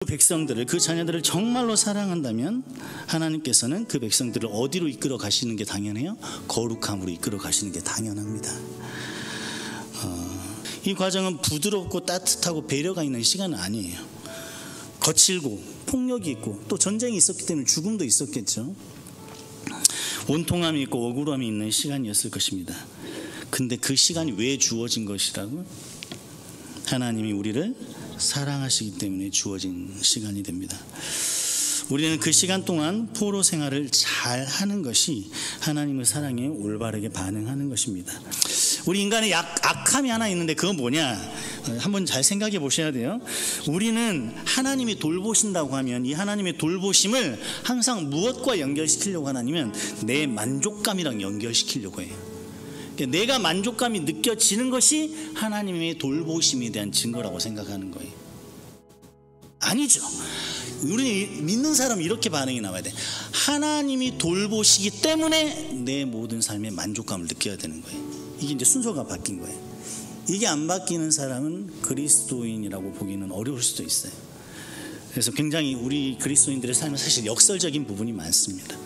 그 백성들을, 그 자녀들을 정말로 사랑한다면 하나님께서는 그 백성들을 어디로 이끌어 가시는 게 당연해요? 거룩함으로 이끌어 가시는 게 당연합니다. 이 과정은 부드럽고 따뜻하고 배려가 있는 시간은 아니에요. 거칠고 폭력이 있고 또 전쟁이 있었기 때문에 죽음도 있었겠죠. 원통함이 있고 억울함이 있는 시간이었을 것입니다. 근데 그 시간이 왜 주어진 것이라고? 하나님이 우리를 사랑하시기 때문에 주어진 시간이 됩니다. 우리는 그 시간 동안 포로 생활을 잘 하는 것이 하나님의 사랑에 올바르게 반응하는 것입니다. 우리 인간의 악함이 하나 있는데 그건 뭐냐? 한번 잘 생각해 보셔야 돼요. 우리는 하나님이 돌보신다고 하면 이 하나님의 돌보심을 항상 무엇과 연결시키려고 하냐면 내 만족감이랑 연결시키려고 해요. 내가 만족감이 느껴지는 것이 하나님의 돌보심에 대한 증거라고 생각하는 거예요. 아니죠. 우리 믿는 사람은 이렇게 반응이 나와야 돼. 하나님이 돌보시기 때문에 내 모든 삶에 만족감을 느껴야 되는 거예요. 이게 이제 순서가 바뀐 거예요. 이게 안 바뀌는 사람은 그리스도인이라고 보기는 어려울 수도 있어요. 그래서 굉장히 우리 그리스도인들의 삶은 사실 역설적인 부분이 많습니다.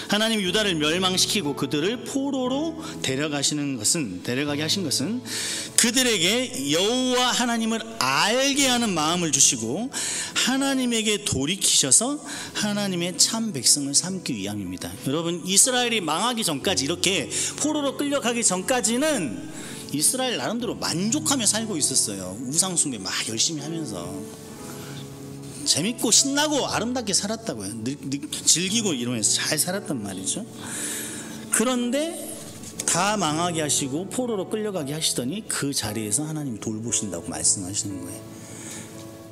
하나님 유다를 멸망시키고 그들을 포로로 데려가게 하신 것은 그들에게 여호와 하나님을 알게 하는 마음을 주시고 하나님에게 돌이키셔서 하나님의 참 백성을 삼기 위함입니다. 여러분, 이스라엘이 망하기 전까지, 이렇게 포로로 끌려가기 전까지는 이스라엘 나름대로 만족하며 살고 있었어요. 우상숭배 막 열심히 하면서 재밌고 신나고 아름답게 살았다고요. 즐기고 이러면서 잘 살았단 말이죠. 그런데 다 망하게 하시고 포로로 끌려가게 하시더니 그 자리에서 하나님이 돌보신다고 말씀하시는 거예요.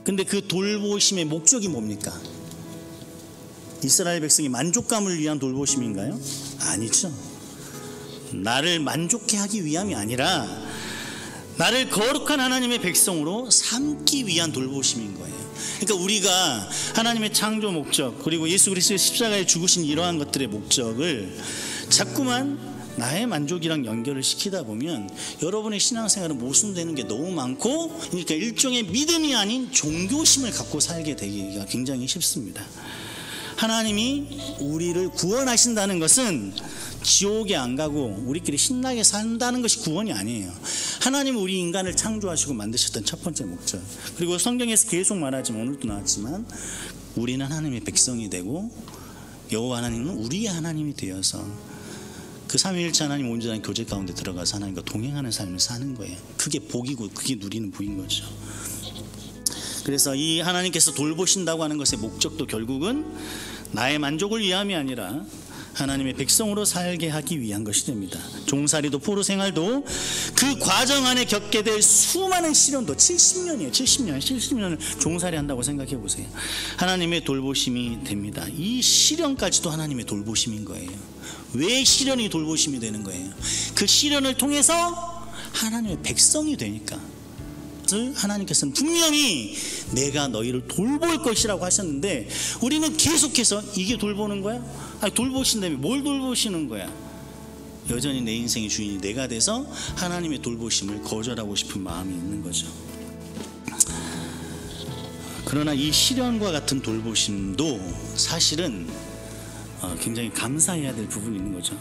근데 그 돌보심의 목적이 뭡니까? 이스라엘 백성이 만족감을 위한 돌보심인가요? 아니죠. 나를 만족해 하기 위함이 아니라 나를 거룩한 하나님의 백성으로 삼기 위한 돌보심인 거예요. 그러니까 우리가 하나님의 창조 목적, 그리고 예수 그리스도의 십자가에 죽으신 이러한 것들의 목적을 자꾸만 나의 만족이랑 연결을 시키다 보면 여러분의 신앙생활은 모순되는 게 너무 많고, 그러니까 일종의 믿음이 아닌 종교심을 갖고 살게 되기가 굉장히 쉽습니다. 하나님이 우리를 구원하신다는 것은 지옥에 안 가고 우리끼리 신나게 산다는 것이 구원이 아니에요. 하나님은 우리 인간을 창조하시고 만드셨던 첫 번째 목적, 그리고 성경에서 계속 말하지만 오늘도 나왔지만 우리는 하나님의 백성이 되고 여호와 하나님은 우리의 하나님이 되어서 그 삼위일체 하나님 온전한 교제 가운데 들어가서 하나님과 동행하는 삶을 사는 거예요. 그게 복이고 그게 누리는 복인 거죠. 그래서 이 하나님께서 돌보신다고 하는 것의 목적도 결국은 나의 만족을 위함이 아니라 하나님의 백성으로 살게 하기 위한 것이 됩니다. 종살이도 포로 생활도 그 과정 안에 겪게 될 수많은 시련도 70년이에요. 70년을 종살이 한다고 생각해 보세요. 하나님의 돌보심이 됩니다. 이 시련까지도 하나님의 돌보심인 거예요. 왜 시련이 돌보심이 되는 거예요? 그 시련을 통해서 하나님의 백성이 되니까. 하나님께서는 분명히 내가 너희를 돌볼 것이라고 하셨는데 우리는 계속해서 이게 돌보는 거야? 아니, 돌보신다며 뭘 돌보시는 거야? 여전히 내 인생의 주인이 내가 돼서 하나님의 돌보심을 거절하고 싶은 마음이 있는 거죠. 그러나 이 시련과 같은 돌보심도 사실은 굉장히 감사해야 될 부분이 있는 거죠.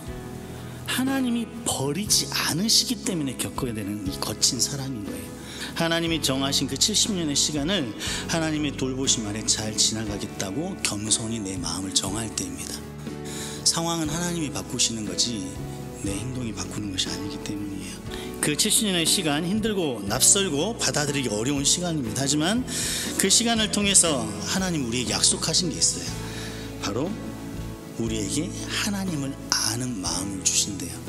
하나님이 버리지 않으시기 때문에 겪어야 되는 이 거친 사랑인 거예요. 하나님이 정하신 그 70년의 시간을 하나님의 돌보심 아래 잘 지나가겠다고 겸손히 내 마음을 정할 때입니다. 상황은 하나님이 바꾸시는 거지 내 행동이 바꾸는 것이 아니기 때문이에요. 그 70년의 시간, 힘들고 낯설고 받아들이기 어려운 시간입니다. 하지만 그 시간을 통해서 하나님 우리에게 약속하신 게 있어요. 바로 우리에게 하나님을 아는 마음을 주신대요.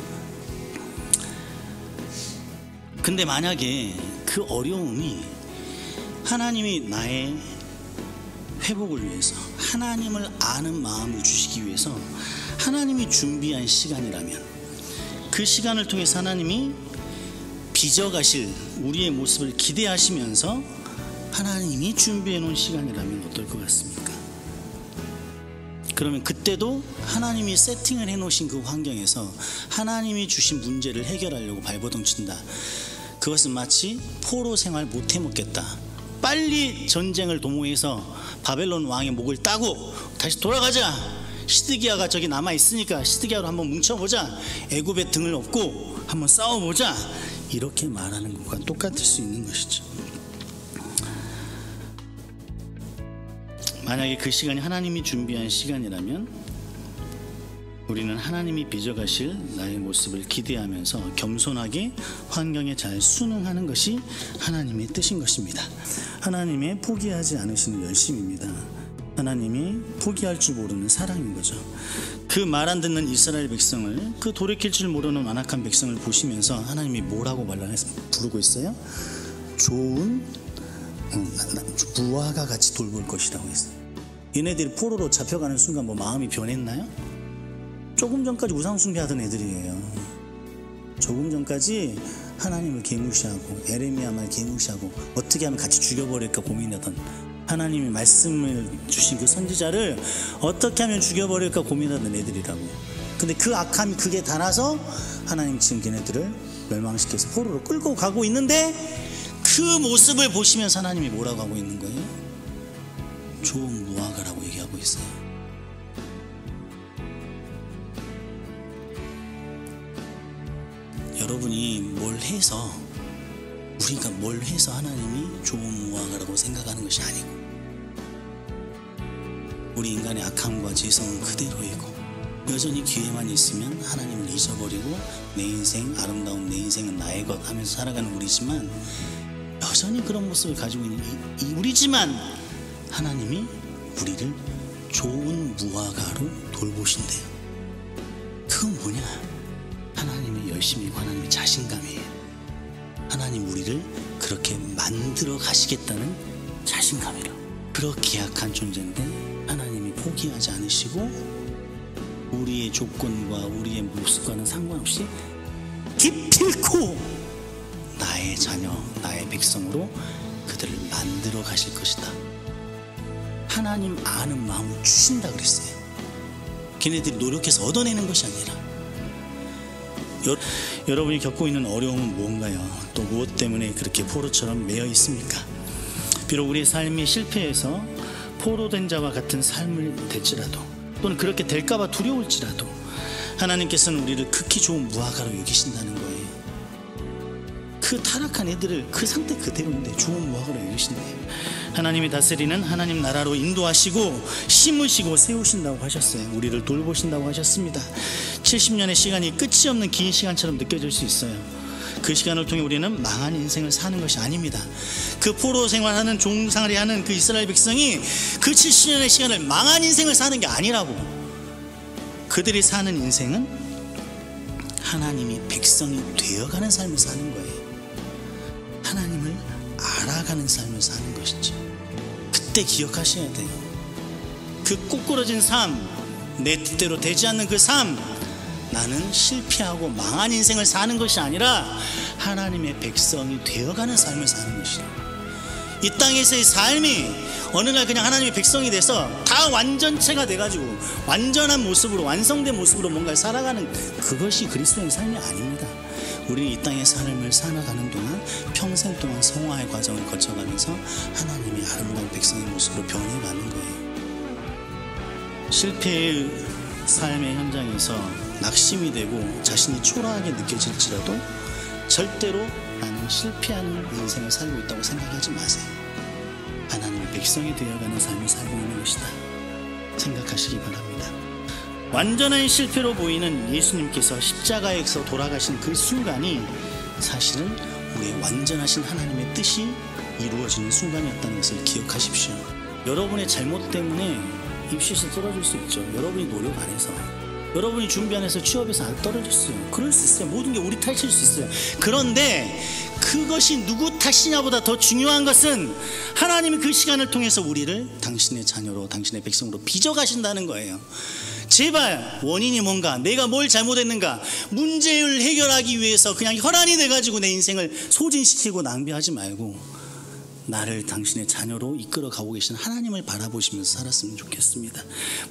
근데 만약에 그 어려움이 하나님이 나의 회복을 위해서, 하나님을 아는 마음을 주시기 위해서 하나님이 준비한 시간이라면, 그 시간을 통해서 하나님이 빚어가실 우리의 모습을 기대하시면서 하나님이 준비해 놓은 시간이라면 어떨 것 같습니까? 그러면 그때도 하나님이 세팅을 해 놓으신 그 환경에서 하나님이 주신 문제를 해결하려고 발버둥 친다. 그것은 마치 포로 생활 못 해먹겠다, 빨리 전쟁을 도모해서 바벨론 왕의 목을 따고 다시 돌아가자. 시드기야가 저기 남아있으니까 시드기야로 한번 뭉쳐보자. 애굽의 등을 업고 한번 싸워보자. 이렇게 말하는 것과 똑같을 수 있는 것이죠. 만약에 그 시간이 하나님이 준비한 시간이라면 우리는 하나님이 빚어가실 나의 모습을 기대하면서 겸손하게 환경에 잘 순응하는 것이 하나님의 뜻인 것입니다. 하나님의 포기하지 않으시는 열심입니다. 하나님이 포기할 줄 모르는 사랑인 거죠. 그 말 안 듣는 이스라엘 백성을, 그 돌이킬 줄 모르는 완악한 백성을 보시면서 하나님이 뭐라고 부르고 있어요? 좋은 무화과 같이 돌볼 것이라고 했어요. 얘네들이 포로로 잡혀가는 순간 뭐 마음이 변했나요? 조금 전까지 우상숭배하던 애들이에요. 조금 전까지 하나님을 개무시하고 에레미야 말 개무시하고 어떻게 하면 같이 죽여버릴까 고민하던, 하나님이 말씀을 주신 그 선지자를 어떻게 하면 죽여버릴까 고민하던 애들이라고. 근데 그 악함이 극에 달아서 하나님 지금 걔네들을 멸망시켜서 포로로 끌고 가고 있는데, 그 모습을 보시면서 하나님이 뭐라고 하고 있는 거예요? 좋은 무화과라고 얘기하고 있어요. 여러분이 우리가 뭘 해서 하나님이 좋은 무화과라고 생각하는 것이 아니고, 우리 인간의 악함과 죄성은 그대로이고, 여전히 기회만 있으면 하나님을 잊어버리고 내 인생, 아름다운 내 인생은 나의 것 하면서 살아가는 우리지만, 여전히 그런 모습을 가지고 있는 우리지만 하나님이 우리를 좋은 무화과로 돌보신대요. 그건 뭐냐? 하나님의 열심이고 하나님의 자신감이에요. 하나님 우리를 그렇게 만들어 가시겠다는 자신감이라. 그렇게 약한 존재인데 하나님이 포기하지 않으시고 우리의 조건과 우리의 모습과는 상관없이 기필코 나의 자녀, 나의 백성으로 그들을 만들어 가실 것이다. 하나님 아는 마음을 주신다 그랬어요. 걔네들이 노력해서 얻어내는 것이 아니라. 여러분이 겪고 있는 어려움은 뭔가요? 또 무엇 때문에 그렇게 포로처럼 매여 있습니까? 비록 우리의 삶이 실패해서 포로된 자와 같은 삶을 될지라도, 또는 그렇게 될까봐 두려울지라도, 하나님께서는 우리를 극히 좋은 무화과로 여기신다는 거예요. 그 타락한 애들을 그 상태 그대로인데 좋은 무화과로 여기신대요. 하나님이 다스리는 하나님 나라로 인도하시고 심으시고 세우신다고 하셨어요. 우리를 돌보신다고 하셨습니다. 70년의 시간이 끝이 없는 긴 시간처럼 느껴질 수 있어요. 그 시간을 통해 우리는 망한 인생을 사는 것이 아닙니다. 그 포로 생활하는 종살이 하는 그 이스라엘 백성이 그 70년의 시간을 망한 인생을 사는 게 아니라고. 그들이 사는 인생은 하나님이 백성이 되어가는 삶을 사는 거예요. 하나님을 알아가는 삶을 사는 것이죠. 그때 기억하셔야 돼요. 그 꼬꾸러진 삶, 내 뜻대로 되지 않는 그 삶, 나는 실패하고 망한 인생을 사는 것이 아니라 하나님의 백성이 되어가는 삶을 사는 것이다. 이 땅에서의 삶이 어느 날 그냥 하나님의 백성이 돼서 다 완전체가 돼가지고 완전한 모습으로, 완성된 모습으로 뭔가를 살아가는, 그것이 그리스도의 삶이 아닙니다. 우리는 이 땅의 삶을 살아가는 동안 평생 동안 성화의 과정을 거쳐가면서 하나님의 아름다운 백성의 모습으로 변해가는 거예요. 실패의 삶의 현장에서 낙심이 되고 자신이 초라하게 느껴질지라도 절대로 나는 실패하는 인생을 살고 있다고 생각하지 마세요. 하나님의 백성이 되어가는 삶을 살고 있는 것이다 생각하시기 바랍니다. 완전한 실패로 보이는 예수님께서 십자가에서 돌아가신 그 순간이 사실은 우리의 완전하신 하나님의 뜻이 이루어지는 순간이었다는 것을 기억하십시오. 여러분의 잘못 때문에 입시에서 떨어질 수 있죠. 여러분이 노력 안 해서, 여러분이 준비 안 해서 취업에서 안 떨어졌어요. 그럴 수 있어요. 모든 게 우리 탓일 수 있어요. 그런데 그것이 누구 탓이냐보다 더 중요한 것은 하나님이 그 시간을 통해서 우리를 당신의 자녀로, 당신의 백성으로 빚어가신다는 거예요. 제발 원인이 뭔가, 내가 뭘 잘못했는가, 문제를 해결하기 위해서 그냥 혈안이 돼가지고 내 인생을 소진시키고 낭비하지 말고 나를 당신의 자녀로 이끌어 가고 계신 하나님을 바라보시면서 살았으면 좋겠습니다.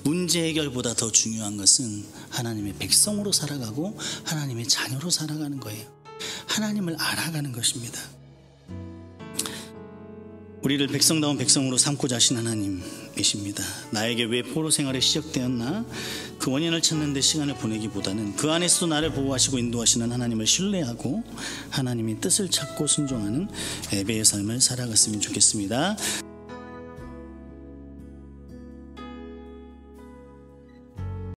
문제 해결보다 더 중요한 것은 하나님의 백성으로 살아가고 하나님의 자녀로 살아가는 거예요. 하나님을 알아가는 것입니다. 우리를 백성다운 백성으로 삼고자 하신 하나님이십니다. 나에게 왜 포로 생활이 시작되었나? 그 원인을 찾는 데 시간을 보내기보다는 그 안에서도 나를 보호하시고 인도하시는 하나님을 신뢰하고 하나님의 뜻을 찾고 순종하는 예배의 삶을 살아갔으면 좋겠습니다.